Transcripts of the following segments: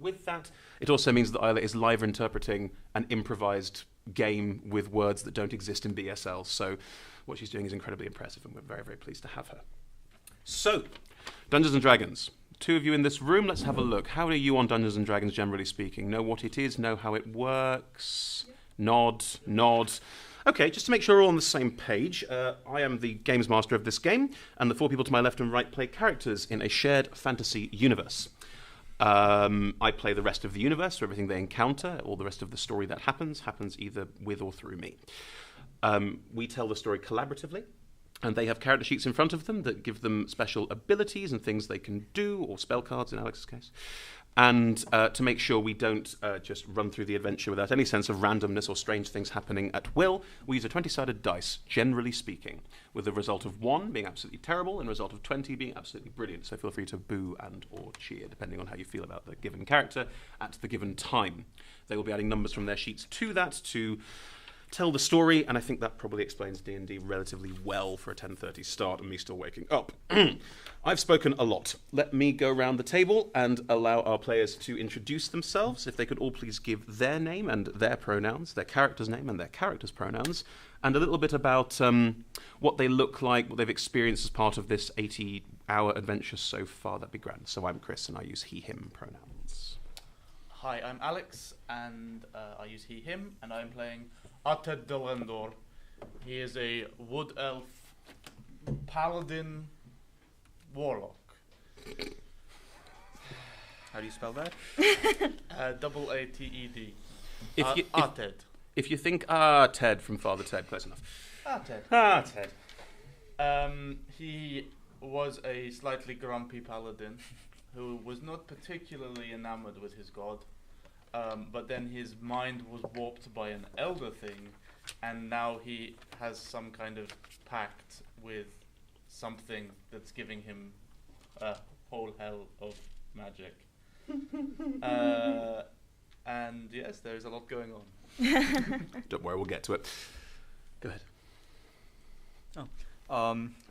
with that, it also means that Isla is live interpreting an improvised game with words that don't exist in BSL. So what she's doing is incredibly impressive, and we're very, very pleased to have her. So, Dungeons & Dragons. Two of you in this room, let's have a look. How are you on Dungeons & Dragons, generally speaking? Know what it is? Know how it works? Nod, nod. Okay, just to make sure we're all on the same page, I am the games master of this game, and the four people to my left and right play characters in a shared fantasy universe. I play the rest of the universe, so everything they encounter, all the rest of the story that happens either with or through me. We tell the story collaboratively, and they have character sheets in front of them that give them special abilities and things they can do, or spell cards in Alex's case. And to make sure we don't just run through the adventure without any sense of randomness or strange things happening at will, we use a 20-sided dice, generally speaking, with a result of 1 being absolutely terrible and a result of 20 being absolutely brilliant. So feel free to boo and or cheer, depending on how you feel about the given character at the given time. They will be adding numbers from their sheets to that to tell the story, and I think that probably explains D&D relatively well for a 10:30 start and me still waking up. I've spoken a lot. Let me go around the table and allow our players to introduce themselves. If they could all please give their name and their pronouns, their character's name and their character's pronouns, and a little bit about what they look like, what they've experienced as part of this 80-hour adventure so far. That'd be grand. So I'm Chris, and I use he, him pronouns. Hi, I'm Alex, and I use he, him, and I'm playing Ated Delendor. He is a wood elf paladin warlock. How do you spell that? Ated. Ated. If you think Ted from Father Ted, close enough. Ted. He was a slightly grumpy paladin who was not particularly enamored with his god. But then his mind was warped by an elder thing, and now he has some kind of pact with something that's giving him a whole hell of magic. And yes, there's a lot going on. Don't worry, we'll get to it. Go ahead.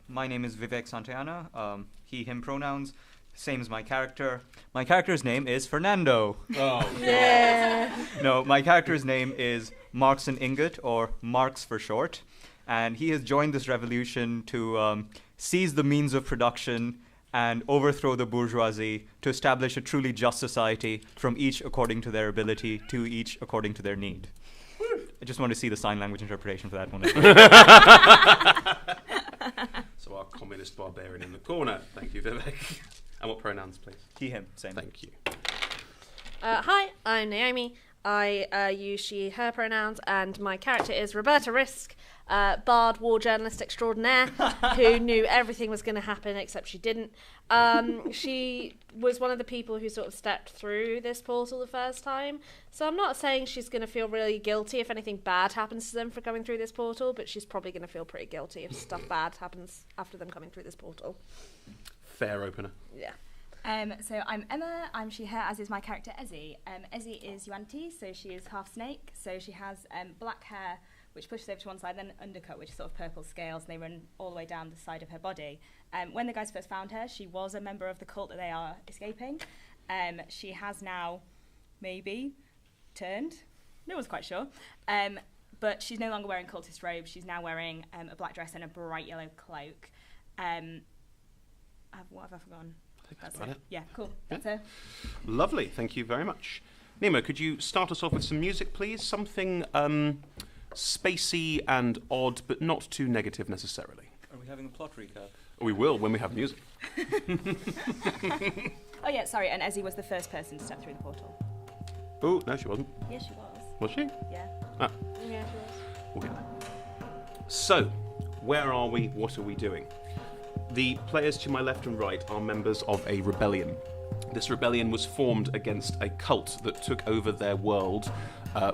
My name is Vivek Santayana. He, him pronouns. Same as my character. My character's name is Fernando. Oh. Yeah. No, my character's name is Markson Ingot, or Marks for short. And he has joined this revolution to seize the means of production and overthrow the bourgeoisie to establish a truly just society, from each according to their ability to each according to their need. I just want to see the sign language interpretation for that one. So our communist barbarian in the corner. Thank you, Vivek. And what pronouns, please? He, him, same. Thank you. Hi, I'm Naomi. I use she, her pronouns, and my character is Roberta Risk, bard, war journalist extraordinaire, who knew everything was going to happen except she didn't. She was one of the people who sort of stepped through this portal the first time, so I'm not saying she's going to feel really guilty if anything bad happens to them for going through this portal, but she's probably going to feel pretty guilty if stuff bad happens after them coming through this portal. Fair opener. Yeah. So I'm Emma, I'm she, her, as is my character Ezzy. Ezzy is Yuan-Ti, so she is half snake, so she has black hair which pushes over to one side, then an undercut which is sort of purple scales, and they run all the way down the side of her body. When the guys first found her, she was a member of the cult that they are escaping. She has now maybe turned, no one's quite sure, but she's no longer wearing cultist robes, she's now wearing a black dress and a bright yellow cloak. What have I forgotten? I think that's about it. Yeah, cool. That's her. Lovely. Thank you very much. Nemo, could you start us off with some music, please? Something spacey and odd, but not too negative necessarily. Are we having a plot recap? We will when we have music. Oh yeah, sorry, and Ezzy was the first person to step through the portal. Oh, no, she wasn't. Yes, she was. Was she? Yeah. Ah. Yeah, she was. We'll get there. So, where are we? What are we doing? The players to my left and right are members of a rebellion. This rebellion was formed against a cult that took over their world,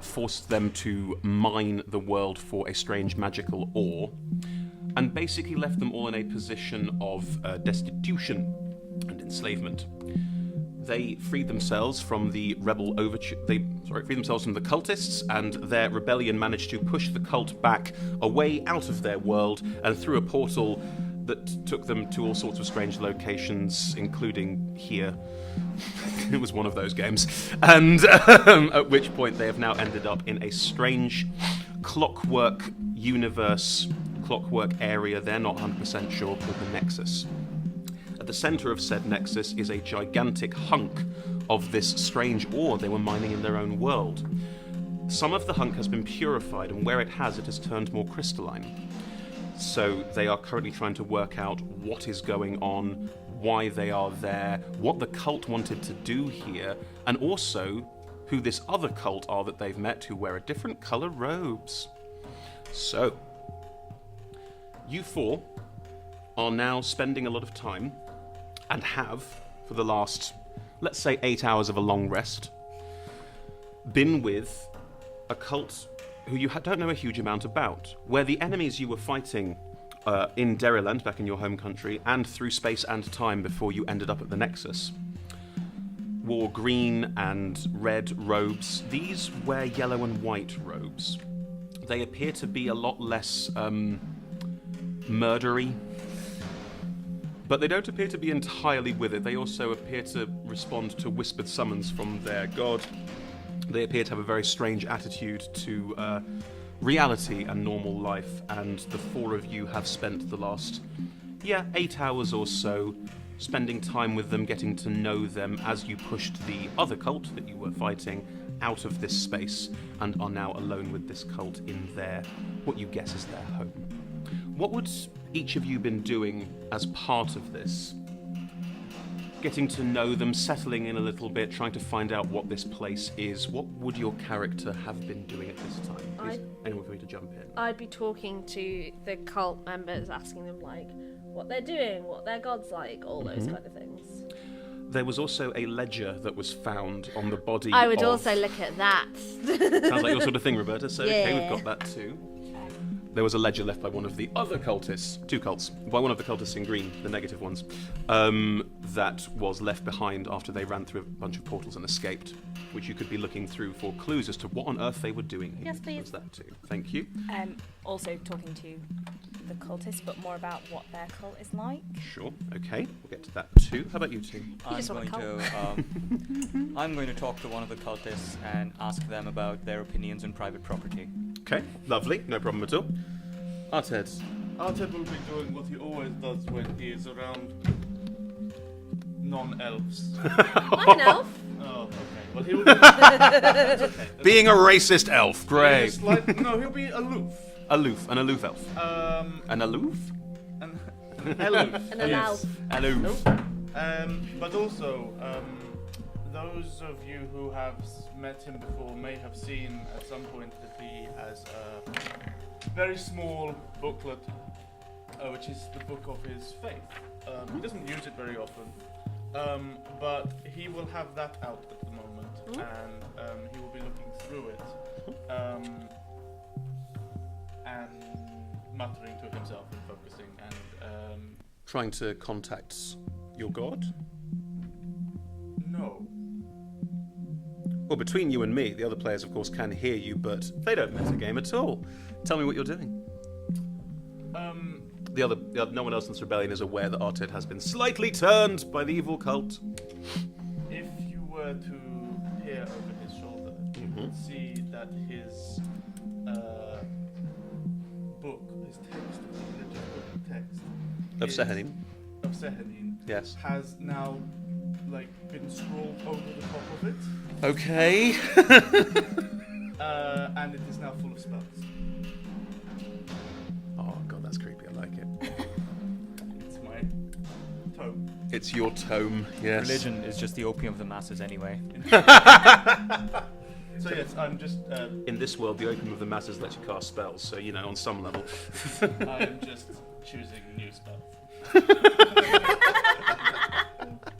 forced them to mine the world for a strange magical ore, and basically left them all in a position of destitution and enslavement. They freed themselves from the freed themselves from the cultists, and their rebellion managed to push the cult back away out of their world and through a portal that took them to all sorts of strange locations, including here. It was one of those games. And at which point they have now ended up in a strange clockwork universe, clockwork area, they're not 100% sure, called the Nexus. At the centre of said Nexus is a gigantic hunk of this strange ore they were mining in their own world. Some of the hunk has been purified, and where it has turned more crystalline. So they are currently trying to work out what is going on, why they are there, what the cult wanted to do here, and also who this other cult are that they've met who wear a different colour robes. So, you four are now spending a lot of time, and have, for the last, let's say 8 hours of a long rest, been with a cult who you don't know a huge amount about, where the enemies you were fighting in Deriland, back in your home country, and through space and time before you ended up at the Nexus, wore green and red robes. These wear yellow and white robes. They appear to be a lot less murdery, but they don't appear to be entirely with it. They also appear to respond to whispered summons from their god. They appear to have a very strange attitude to reality and normal life, and the four of you have spent the last, 8 hours or so spending time with them, getting to know them as you pushed the other cult that you were fighting out of this space and are now alone with this cult in their, what you guess is their home. What would each of you been doing as part of this? Getting to know them, settling in a little bit, trying to find out what this place is. What would your character have been doing at this time? Is anyone for me to jump in? I'd be talking to the cult members, asking them, like, what they're doing, what their god's like, all those kind of things. There was also a ledger that was found on the body I would of... also look at that. Sounds like your sort of thing, Roberta. So, okay, Yeah. we've got that too. There was a ledger left by one of the other cultists, two cults, by one of the cultists in green, the negative ones, that was left behind after they ran through a bunch of portals and escaped, which you could be looking through for clues as to what on earth they were doing here. Yes, please. There's that too. Thank you. Also talking to the cultists, but more about what their cult is like. Sure. Okay, we'll get to that too. How about you two? I'm just want going a to I'm going to talk to one of the cultists and ask them about their opinions on private property. Okay, lovely. No problem at all. Arted. Arted will be doing what he always does when he is around non-elves. I'm an elf. Oh, okay. Well, he will be... That's okay. Being a racist elf. Great. No, he'll be aloof. Aloof. An aloof elf. An aloof? An aloof. An elf. Aloof. But also, those of you who have met him before may have seen at some point that he has a very small booklet, which is the book of his faith. He doesn't use it very often, but he will have that out at the moment, and he will be looking through it, and muttering to himself and focusing, and Trying to contact your god? no. Well, between you and me, the other players, of course, can hear you, but they don't metagame at all. Tell me what you're doing. No one else in this rebellion is aware that Arted has been slightly turned by the evil cult. If you were to peer over his shoulder, you would see that his book, his text, his religious book text Of is- Sehanim. of Sehanin, Yes. has now been scrolled over the top of it, Okay. and it is now full of spells. Oh, God, that's creepy. I like it. It's my tome. It's your tome, yes. Religion is just the opium of the masses anyway. So yes, I'm just In this world, the opium of the masses lets you cast spells, so, on some level. I am just choosing new spells.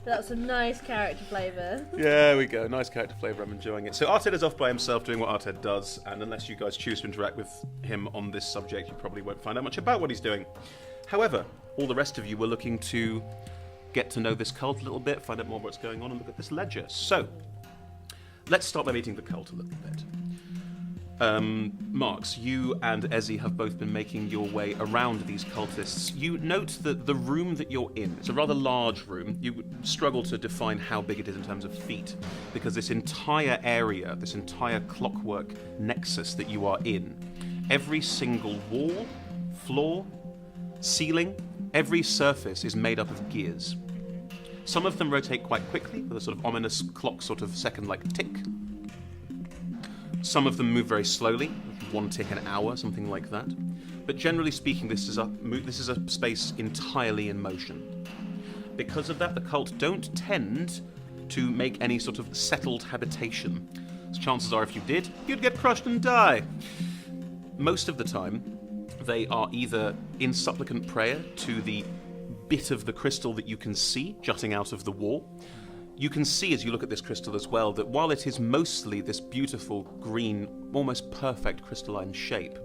That's a nice character flavour. Yeah, we go. Nice character flavour. I'm enjoying it. So Arted is off by himself doing what Arted does, and unless you guys choose to interact with him on this subject, you probably won't find out much about what he's doing. However, all the rest of you were looking to get to know this cult a little bit, find out more what's going on, and look at this ledger. So, let's start by meeting the cult a little bit. Marx, you and Ezzy have both been making your way around these cultists. You note that the room that you're in, it's a rather large room. You would struggle to define how big it is in terms of feet, because this entire area, this entire clockwork nexus that you are in, every single wall, floor, ceiling, every surface is made up of gears. Some of them rotate quite quickly, with a sort of ominous clock sort of second-like tick. Some of them move very slowly, 1 tick an hour, something like that. But generally speaking, this is a space entirely in motion. Because of that, the cult don't tend to make any sort of settled habitation. So chances are, if you did, you'd get crushed and die. Most of the time, they are either in supplicant prayer to the bit of the crystal that you can see jutting out of the wall. You can see as you look at this crystal as well that while it is mostly this beautiful green, almost perfect crystalline shape,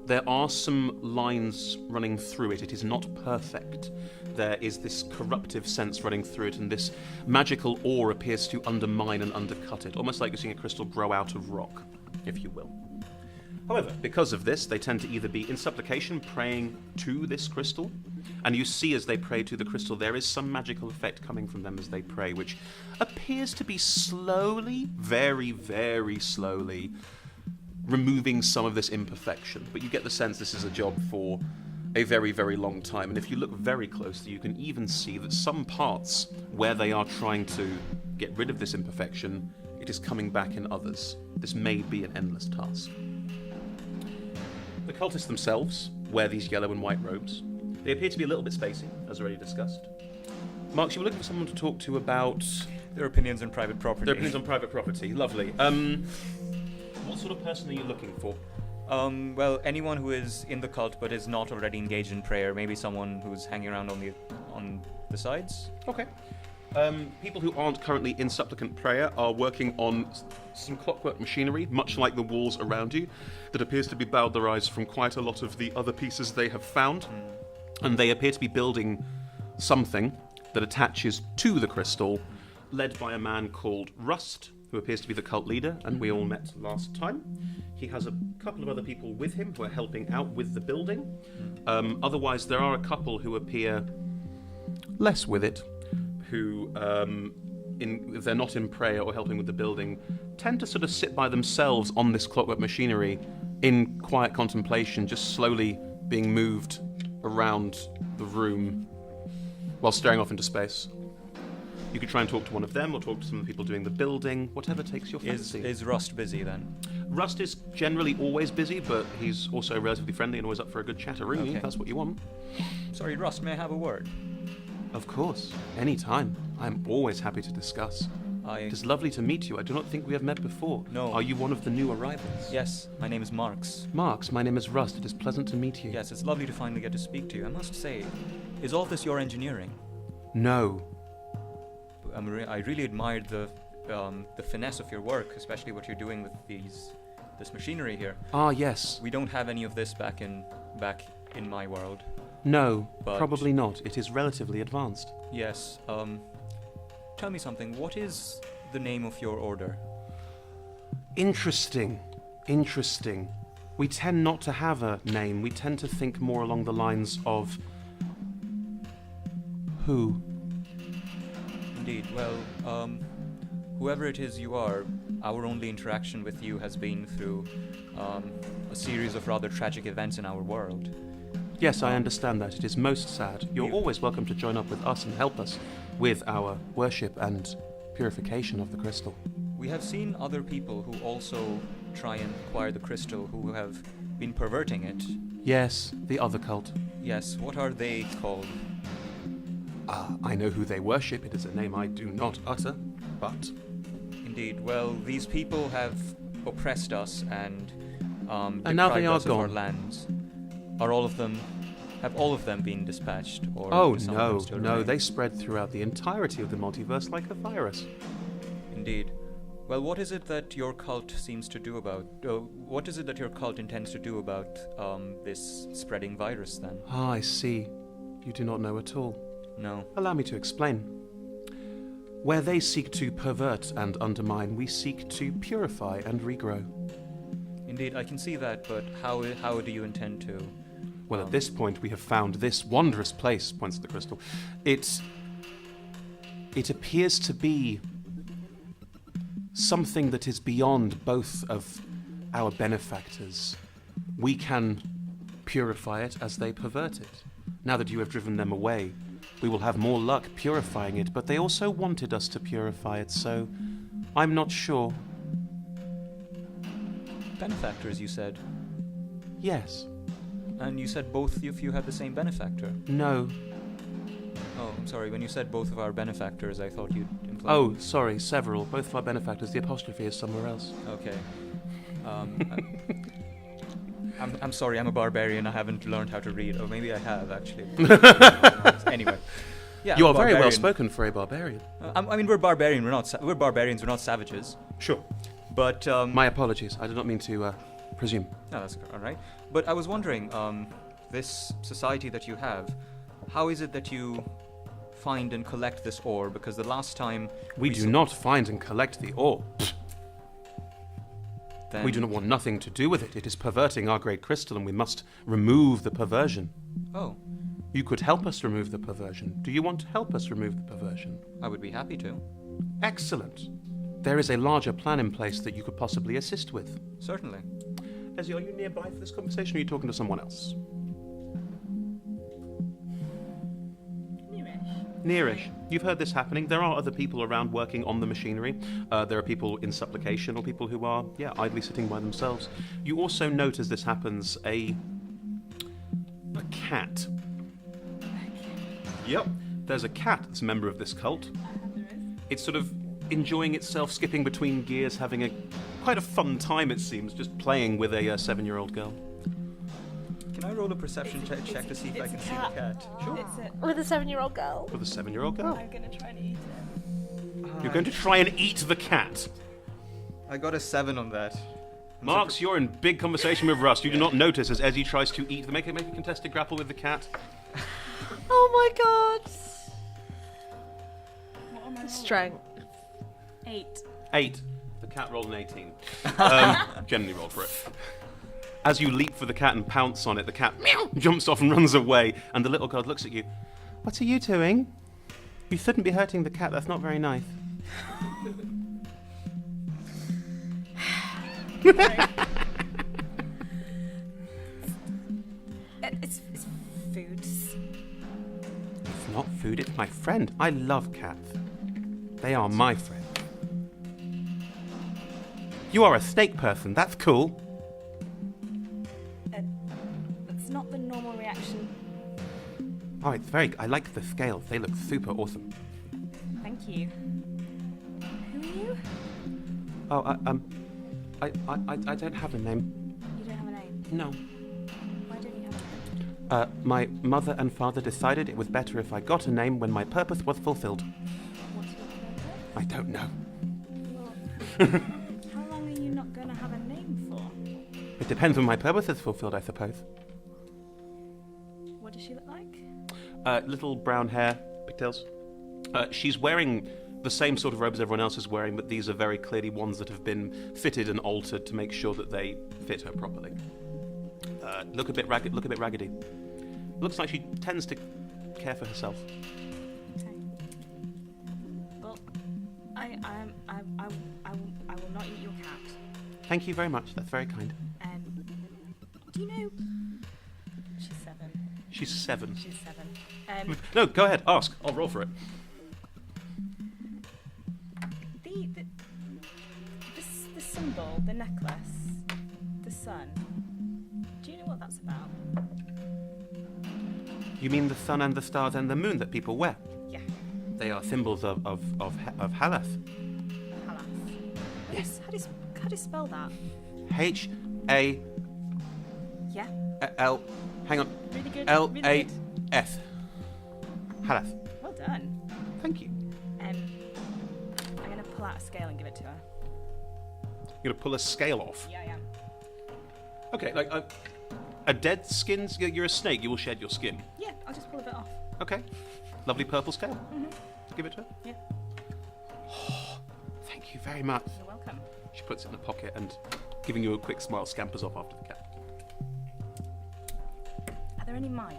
there are some lines running through it. It is not perfect. There is this corruptive sense running through it, and this magical ore appears to undermine and undercut it, almost like you're seeing a crystal grow out of rock, if you will. However, because of this, they tend to either be in supplication, praying to this crystal, and you see as they pray to the crystal, there is some magical effect coming from them as they pray, which appears to be slowly, very, very slowly, removing some of this imperfection. But you get the sense this is a job for a very, very long time, and if you look very closely, you can even see that some parts where they are trying to get rid of this imperfection, it is coming back in others. This may be an endless task. The cultists themselves wear these yellow and white robes. They appear to be a little bit spacey, as already discussed. Mark, you were looking for someone to talk to about Their opinions on private property. their opinions on private property. Lovely. What sort of person are you looking for? Well, anyone who is in the cult but is not already engaged in prayer. Maybe someone who's hanging around on the sides. Okay. People who aren't currently in supplicant prayer are working on some clockwork machinery, much like the walls around you, that appears to be bowdlerized from quite a lot of the other pieces they have found. And they appear to be building something that attaches to the crystal, led by a man called Rust, who appears to be the cult leader, and we all met last time. He has a couple of other people with him who are helping out with the building. Otherwise, there are a couple who appear less with it, who, if they're not in prayer or helping with the building, tend to sort of sit by themselves on this clockwork machinery in quiet contemplation, just slowly being moved around the room while staring off into space. You could try and talk to one of them or talk to some of the people doing the building, whatever takes your fancy. Is Rust busy then? Rust is generally always busy, but he's also relatively friendly and always up for a good chatteroo, Okay. if that's what you want. Sorry, Rust, may I have a word? Of course, any time. I'm always happy to discuss. It is lovely to meet you. I do not think we have met before. No. Are you one of the new arrivals? Yes, my name is Marx. Marx, my name is Rust. It is pleasant to meet you. Yes, it's lovely to finally get to speak to you. I must say, is all this your engineering? No. I really admired the finesse of your work, especially what you're doing with this machinery here. Ah, yes. We don't have any of this back in my world. No, But- probably not. It is relatively advanced. Yes. Tell me something. What is the name of your order? Interesting. We tend not to have a name. We tend to think more along the lines of who. Indeed. Well, whoever it is you are, our only interaction with you has been through a series of rather tragic events in our world. Yes, I understand that. It is most sad. You're You- always welcome to join up with us and help us with our worship and purification of the crystal. We have seen other people who also try and acquire the crystal who have been perverting it. Yes, the other cult. Yes, what are they called? I know who they worship. It is a name I do not utter, but Indeed. Well, these people have oppressed us and now they deprived are us of our gone. lands. Have all of them been dispatched? Or oh do some of them no, still no, remain? they spread throughout the entirety of the multiverse like a virus. Indeed. Well, what is it that your cult seems to do about... what is it that your cult intends to do about this spreading virus, then? Ah, I see. You do not know at all. No. Allow me to explain. Where they seek to pervert and undermine, we seek to purify and regrow. Indeed, I can see that, but how do you intend to? Well, at this point, we have found this wondrous place, points to the crystal. It appears to be something that is beyond both of our benefactors. We can purify it as they pervert it. Now that you have driven them away, we will have more luck purifying it, but they also wanted us to purify it, so I'm not sure. Benefactors, you said? Yes. And you said both of you had the same benefactor? No. Oh, I'm sorry. When you said both of our benefactors, I thought you'd imply... Oh, sorry, several. Both of our benefactors. The apostrophe is somewhere else. Okay. I'm sorry, I'm a barbarian. I haven't learned how to read. Or maybe I have, actually. Anyway. Yeah, You I'm are a very well barbarian. spoken for a barbarian. I mean, we're barbarian. We're barbarians. We're not savages. Sure. But My apologies. I did not mean to presume. no, that's all right. But I was wondering, this society that you have, how is it that you find and collect this ore? Because the last time We do not find and collect the ore. then We do not want nothing to do with it. It is perverting our great crystal, and we must remove the perversion. Oh, You could help us remove the perversion. Do you want to help us remove the perversion? I would be happy to. Excellent. There is a larger plan in place that you could possibly assist with. Certainly. Ezzy, are you nearby for this conversation, or are you talking to someone else? Nearish. You've heard this happening. There are other people around working on the machinery. There are people in supplication, or people who are, idly sitting by themselves. You also note as this happens a cat. Yep. There's a cat that's a member of this cult. It's sort of enjoying itself, skipping between gears, having quite a fun time, it seems, just playing with a 7-year-old girl. Can I roll a perception check to see if I can see the cat? Sure. It's a, With a 7-year-old girl. With a 7-year-old girl. I'm gonna try and eat it. You're going to try and eat the cat. I got a 7 on that. Marks, you're in big conversation with Rust. You do not notice as Ezzy tries to eat. Make a contested grapple with the cat. Oh my god. What am I rolling? Strength. 8. 8. The cat rolled an 18. Generally rolled for it. As you leap for the cat and pounce on it, the cat meow, jumps off and runs away, and the little god looks at you. What are you doing? You shouldn't be hurting the cat. That's not very nice. It's foods. It's not food, it's my friend. I love cats. They are my friend. You are a snake person. That's cool. That's not the normal reaction. Oh, it's very... I like the scales. They look super awesome. Thank you. Who are you? Oh, I don't have a name. You don't have a name. No. Why don't you have a name? My mother and father decided it was better if I got a name when my purpose was fulfilled. What's your purpose? I don't know. How long are you not gonna have a name for? It depends when my purpose is fulfilled, I suppose. What does she look like? Little brown hair, pigtails. She's wearing the same sort of robes everyone else is wearing, but these are very clearly ones that have been fitted and altered to make sure that they fit her properly. Look a bit raggedy. Looks like she tends to care for herself. Okay. Well, I will not eat your cat. Thank you very much. That's very kind. Do you know? She's 7. She's 7. She's 7. No, go ahead. Ask. I'll roll for it. The symbol, the necklace, the sun. Do you know what that's about? You mean the sun and the stars and the moon that people wear? Yeah. They are symbols of Halath. Halas. Yes. How do you spell that? H-A-L... Yeah. Hang on. Really good. L-A-F. Halath. Well done. Thank you. I'm gonna pull out a scale and give it to her. You're going to pull a scale off. Yeah, I am. Okay, like a dead skin... You're a snake. You will shed your skin. Yeah, I'll just pull a bit off. Okay. Lovely purple scale. Mm-hmm. Give it to her. Yeah. Oh, thank you very much. You're welcome. She puts it in the pocket and giving you a quick smile, scampers off after the cat. Are there any mice?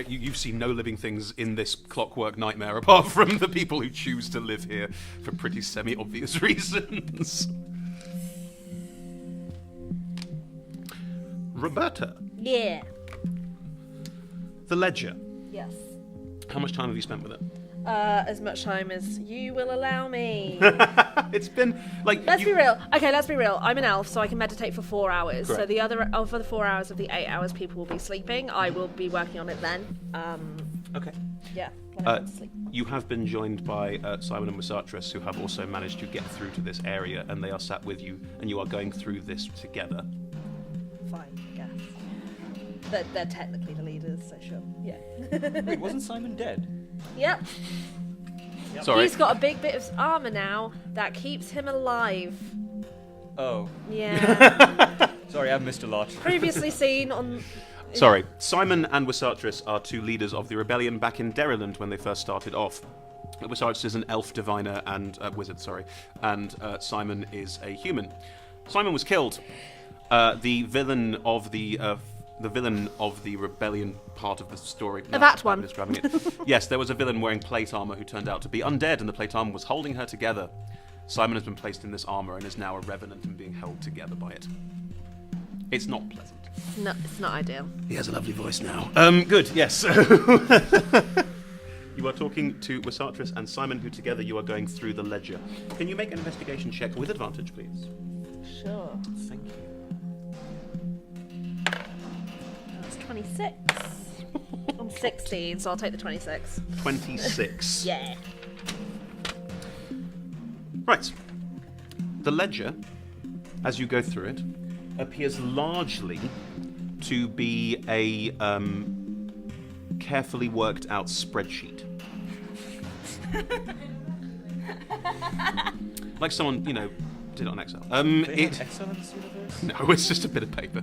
You've seen no living things in this clockwork nightmare apart from the people who choose to live here for pretty semi-obvious reasons. Roberta, Yeah. the ledger. Yes. How much time have you spent with it? As much time as you will allow me. It's been like. Let's be real. Okay, let's be real. I'm an elf, so I can meditate for 4 hours. Correct. So the other, for the 4 hours of the 8 hours, people will be sleeping. I will be working on it then. Okay. Yeah. When I sleep. You have been joined by Simon and Wysatris, who have also managed to get through to this area, and they are sat with you, and you are going through this together. Fine, I guess. They're technically the leaders, so sure. Yeah. Wait, wasn't Simon dead? Yep. Sorry. He's got a big bit of armor now that keeps him alive. Oh. Yeah. Sorry, I've missed a lot. Previously seen on. Sorry. Simon and Wysatris are two leaders of the rebellion back in Deriland when they first started off. Wysatris is an elf diviner and wizard, and Simon is a human. Simon was killed. The villain of the rebellion part of the story. Of Act One. Describing it. Yes, there was a villain wearing plate armor who turned out to be undead, and the plate armor was holding her together. Simon has been placed in this armor and is now a revenant and being held together by it. It's not pleasant. No, it's not ideal. He has a lovely voice now. Good, yes. You are talking to Wysatris and Simon, who together you are going through the ledger. Can you make an investigation check with advantage, please? Sure. Thank you. That's 26. I'm 16, so I'll take the 26. 26. Yeah. Right. The ledger, as you go through it, appears largely to be a carefully worked out spreadsheet. Like someone, did it on Excel. Excel in this universe? No, it's just a bit of paper.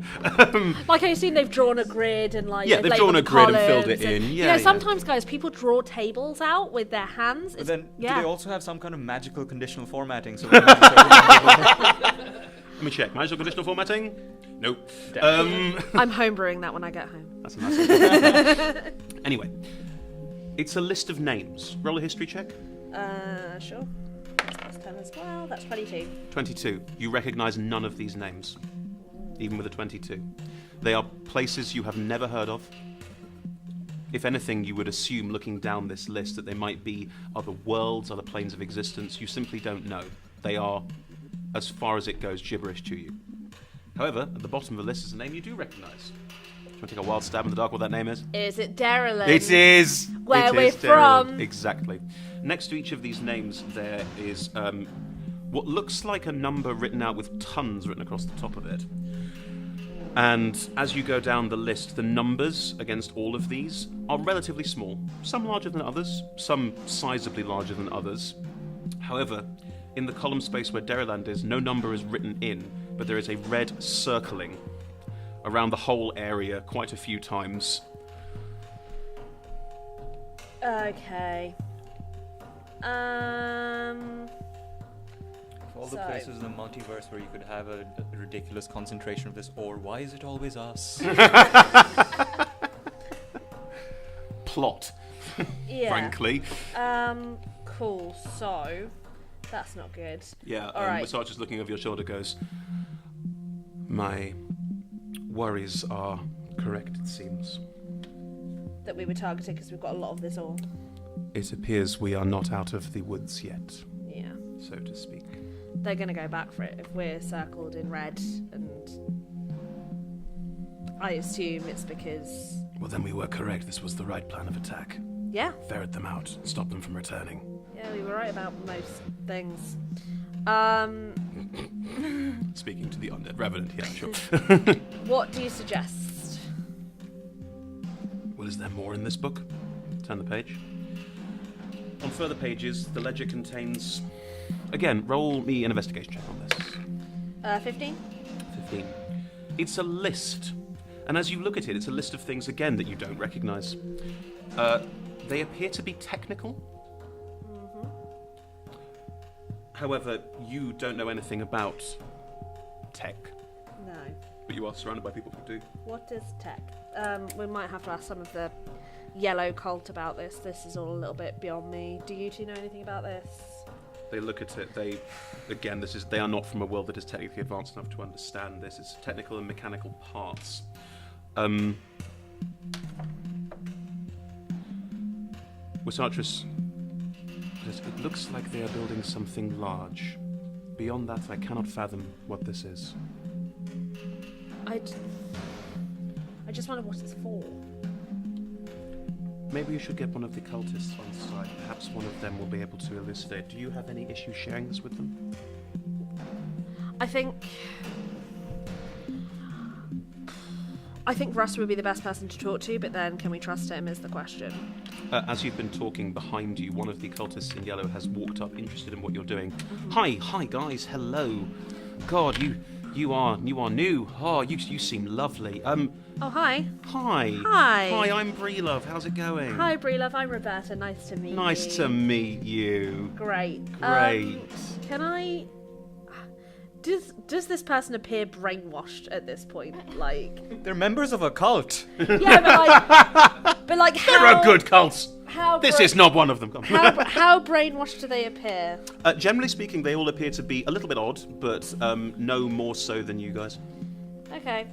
Like I've seen they've drawn a grid and like Yeah, they've drawn a labelled the grid and filled columns it in. and- Yeah, yeah. sometimes guys, people draw tables out with their hands. But It's- then, yeah. do they also have some kind of magical conditional formatting? So we can just Let me check. Magical conditional formatting? Nope. I'm homebrewing that when I get home. That's a nice one. Anyway, it's a list of names. Roll a history check. Sure. That's 10 as well. That's 22. 22. You recognise none of these names, even with a 22. They are places you have never heard of. If anything, you would assume, looking down this list, that they might be other worlds, other planes of existence. You simply don't know. They are, as far as it goes, gibberish to you. However, at the bottom of the list is a name you do recognise. Do you want to take a wild stab in the dark what that name is? Is it Deriland? It is! Where It we're is Deriland. from. Exactly. Next to each of these names, there is what looks like a number written out with tons written across the top of it. And as you go down the list, the numbers against all of these are relatively small. Some larger than others, some sizably larger than others. However, in the column space where Deriland is, no number is written in, but there is a red circling around the whole area quite a few times. Okay. Of all the places in the multiverse where you could have a ridiculous concentration of this, or why is it always us? Plot, Yeah. frankly. Cool. So, that's not good. Yeah, All right. Wysatris just looking over your shoulder goes, my worries are correct, it seems. That we were targeted because we've got a lot of this all. It appears we are not out of the woods yet, Yeah. so to speak. They're going to go back for it if we're circled in red, and I assume it's because... Well, then we were correct. This was the right plan of attack. Yeah. Ferret them out, stop them from returning. Yeah, we were right about most things. Speaking to the undead revenant, yeah, sure. What do you suggest? Well, is there more in this book? Turn the page. On further pages, the ledger contains... Again, roll me an investigation check on this. 15? 15. It's a list. And as you look at it, it's a list of things, again, that you don't recognise. They appear to be technical. Mm-hmm. However, you don't know anything about tech, No. but you are surrounded by people who do. What is tech? We might have to ask some of the yellow cult about this. This is all a little bit beyond me. Do you two know anything about this? They look at it. They are not from a world that is technically advanced enough to understand this. It's technical and mechanical parts. Wysatris, it looks like they are building something large. Beyond that, I cannot fathom what this is. I just wonder what it's for. Maybe you should get one of the cultists on side. Perhaps one of them will be able to elucidate. Do you have any issue sharing this with them? I think Russ would be the best person to talk to, but then can we trust him is the question. As you've been talking behind you, one of the cultists in yellow has walked up, interested in what you're doing. Hi guys, hello. God, you are new. Oh, you seem lovely. Oh, hi. Hi, I'm Brelove. How's it going? Hi, Brelove. I'm Roberta. Nice to meet you. Nice to meet you. Great. Can I... Does this person appear brainwashed at this point? Like... They're members of a cult. Yeah, but like how... There are good cults. How this is not one of them. How brainwashed do they appear? Generally speaking, they all appear to be a little bit odd, but no more so than you guys. Okay.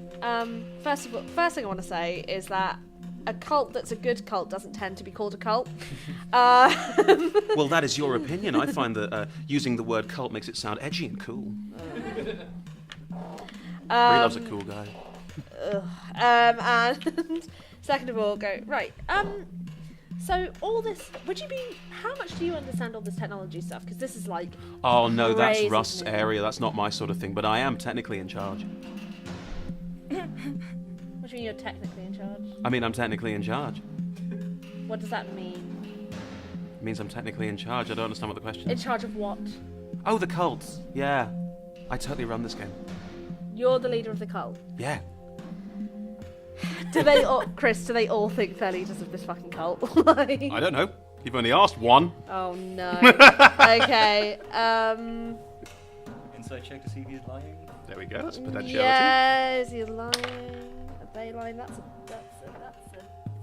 First thing I want to say is that a cult that's a good cult doesn't tend to be called a cult. Well, that is your opinion. I find that using the word cult makes it sound edgy and cool. Brelove's a cool guy. And second of all, right. So all this, how much do you understand all this technology stuff? Because this is like... Oh no, that's crazy, Rust's isn't it? area. That's not my sort of thing, but I am technically in charge. What do you mean you're technically in charge? I mean, I'm technically in charge. What does that mean? It means I'm technically in charge. I don't understand what the question In is. charge of what? Oh, the cult. Yeah. I totally run this game. You're the leader of the cult. Yeah. Do they all, Chris, do they all think they're leaders of this fucking cult? Like... I don't know. You've only asked one. Oh no. Okay. Inside check to see if he's lying. There we go. That's potentiality. Yeah, is he lying? Are they lying? That's a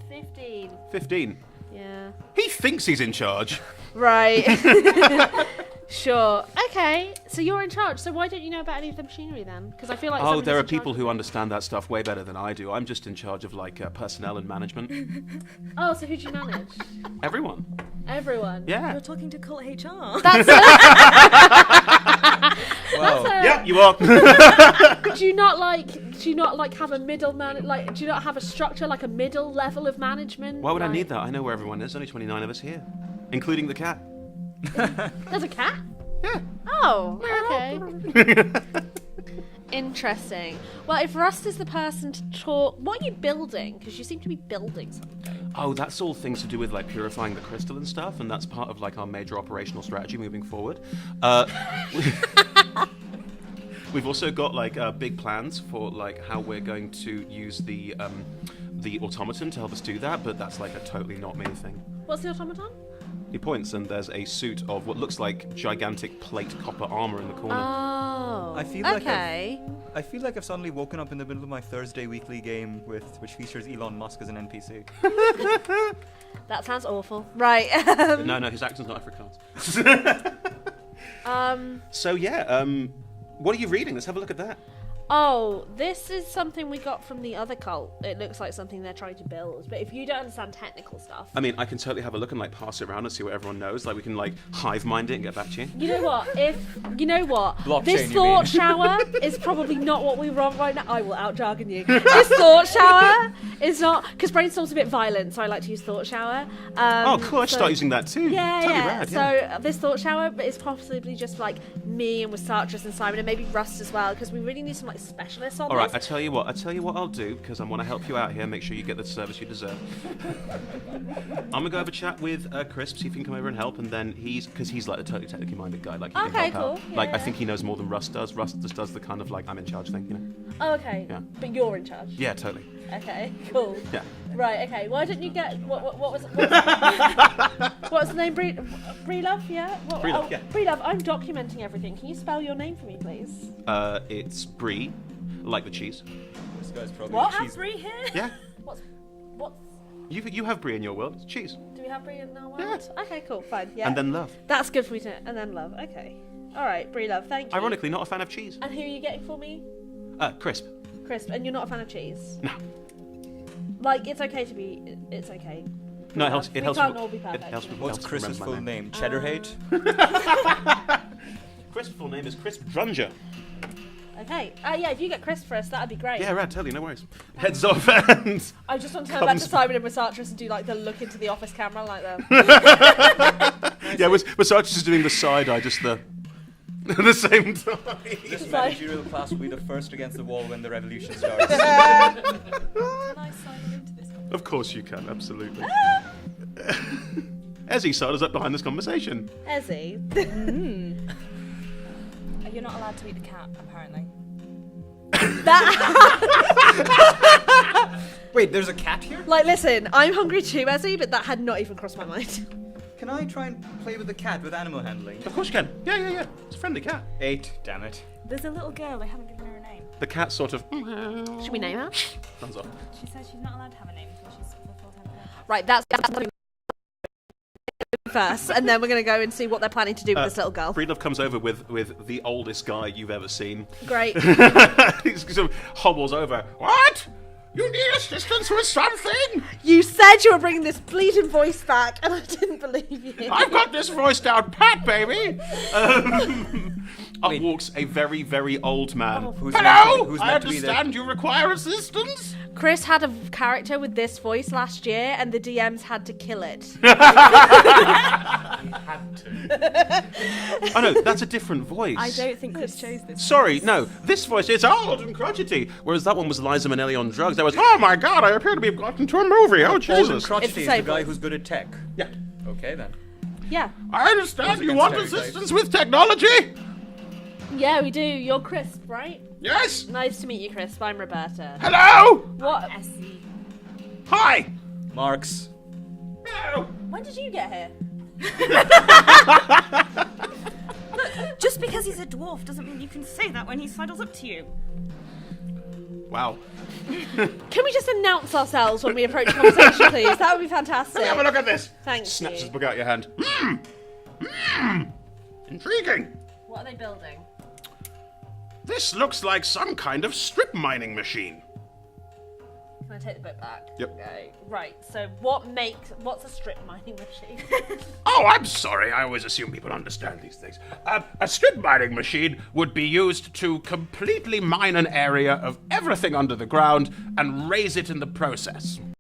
15. 15. Yeah. He thinks he's in charge. Right. Sure. Okay. So you're in charge. So why don't you know about any of the machinery then? Because I feel like... Oh, there are somebody's in people charge. who understand that stuff way better than I do. I'm just in charge of like personnel and management. Oh, so who do you manage? Everyone. Everyone. Yeah. You're talking to cult HR. That's Wow. Yeah, you are. Do you not like have a middle man? Like, do you not have a structure like a middle level of management? Why would I Like- need that? I know where everyone is. Only 29 of us here, including the cat. There's a cat? Yeah. Oh, okay. Interesting. Well, if Rust is the person to talk... What are you building? Because you seem to be building something. Oh, that's all things to do with like purifying the crystal and stuff, and that's part of like our major operational strategy moving forward. We've also got like big plans for like how we're going to use the automaton to help us do that, but that's like a totally not me thing. What's the automaton? He points, and there's a suit of what looks like gigantic plate copper armor in the corner. Oh. I feel like okay. I feel like I've suddenly woken up in the middle of my Thursday weekly game which features Elon Musk as an NPC. That sounds awful. Right. No, his accent's not Afrikaans. So yeah, what are you reading? Let's have a look at that. Oh, this is something we got from the other cult. It looks like something they're trying to build. But if you don't understand technical stuff... I mean, I can totally have a look and like pass it around and see what everyone knows. Like we can like hive mind it and get back to you. You know what? Blockchain, This you thought mean. shower is probably not what we want right now. I will out-jargon you. This thought shower is not... Because brainstorm's a bit violent, so I like to use thought shower. Oh, cool. I should start using that too. Yeah, Totally yeah. rad, yeah. So this thought shower is possibly just like me and Wysatris and Simon and maybe Rust as well, because we really need some like specialists on All right, this. I tell you what I'll do, because I want to help you out here, make sure you get the service you deserve. I'm gonna go have a chat with Crisp, see if he can come over and help, and then because he's like a totally technically minded guy, like he Okay, can help cool. out. Like Yeah, I think he knows more than Rust does. Rust just does the kind of like I'm in charge thing, you know. Oh, okay. Yeah. But you're in charge. Yeah, totally. Okay, cool. Yeah. Right, okay. Why don't you get... What was what's the name? Breelove, yeah? Breelove, yeah. Breelove, I'm documenting everything. Can you spell your name for me, please? It's brie, like the cheese. This guy's probably What? Have Brie here? Yeah. What's... You have brie in your world. It's cheese. Do we have Brie in our world? Okay, cool, fine. Yeah. And then love. That's good for me to... And then love. Okay. All right, Breelove, thank you. Ironically, not a fan of cheese. And who are you getting for me? Crisp. Crisp. And you're not a fan of cheese? No. Like, it's okay to be... It's okay. No, it helps. We It helps. can't all be perfect. It helps. What's helps Chris's remember full my name? Cheddar Hate? Crisp's full name is Crisp Drunger. Okay. Yeah, if you get Crisp for us, that'd be great. Yeah, right. Totally, no worries. Heads off and. I just want to turn back to Simon and Masatras and do like the look into the office camera like that. Yeah, Versace is doing the side eye, just the. At the same time. This like- managerial class will be the first against the wall when the revolution starts. Can I sign into this one? Of course you can, absolutely. Ezzy started up behind this conversation. Ezzy. You're not allowed to eat the cat, apparently. Wait, there's a cat here? Like, listen, I'm hungry too, Ezzy, but that had not even crossed my mind. Can I try and play with the cat with animal handling? Of course you can. Yeah. It's a friendly cat. 8, damn it. There's a little girl, they haven't given her a name. The cat sort of Should we name her? runs off. She says she's not allowed to have a name until she's fulfilled her purpose. Right, that's first, and then we're going to go and see what they're planning to do with this little girl. Breedlove comes over with the oldest guy you've ever seen. Great. He sort of hobbles over. What? You need assistance with something? You said you were bringing this bleeding voice back, and I didn't believe you. I've got this voice down pat, baby. Up walks a very, very old man. Who's Hello? who's I meant to be there? understand you require assistance. Chris had a character with this voice last year, and the DMs had to kill it. Had to. Oh no, that's a different voice. I don't think Chris chose this. Sorry, no. This voice is old and crotchety, whereas that one was Liza Minnelli on drugs. That was, oh my god, I appear to be gotten to a movie. Oh Old and Jesus. crotchety It's the is the same guy voice. who's good at tech. Yeah. Okay then. Yeah. I understand you against want stereotypes. assistance with technology. Yeah, we do. You're Crisp, right? Yes. Nice to meet you, Crisp. I'm Roberta. Hello. What? Essie. Hi. Marks. Hello. When did you get here? Just because he's a dwarf doesn't mean you can say that when he sidles up to you. Wow. Can we just announce ourselves when we approach conversation, please? That would be fantastic. Let me have a look at this. Thank Snaps you. his book out your hand. Intriguing. What are they building? This looks like some kind of strip mining machine. Can I take the book back? Yep. Okay. Right. So what's a strip mining machine? Oh, I'm sorry. I always assume people understand these things. A strip mining machine would be used to completely mine an area of everything under the ground and raise it in the process.